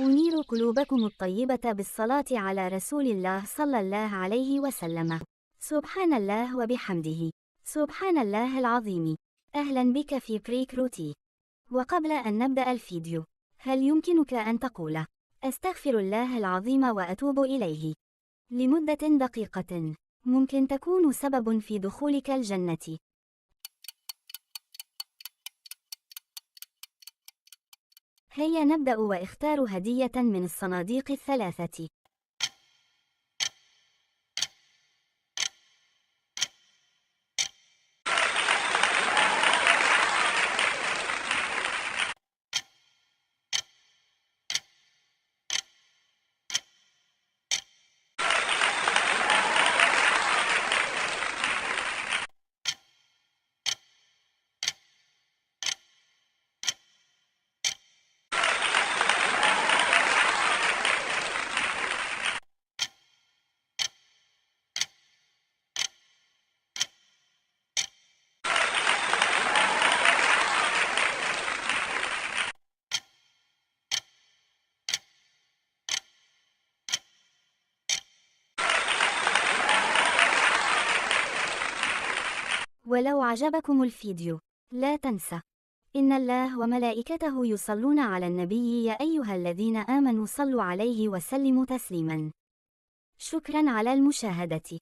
أنير قلوبكم الطيبة بالصلاة على رسول الله صلى الله عليه وسلم. سبحان الله وبحمده، سبحان الله العظيم. أهلا بك في بريك روتي. وقبل أن نبدأ الفيديو، هل يمكنك أن تقول أستغفر الله العظيم وأتوب إليه لمدة دقيقة؟ ممكن تكون سبب في دخولك الجنة. هيا نبدأ واختار هدية من الصناديق الثلاثة. ولو عجبكم الفيديو، لا تنسى إن الله وملائكته يصلون على النبي يا أيها الذين آمنوا صلوا عليه وسلموا تسليما. شكرا على المشاهدة.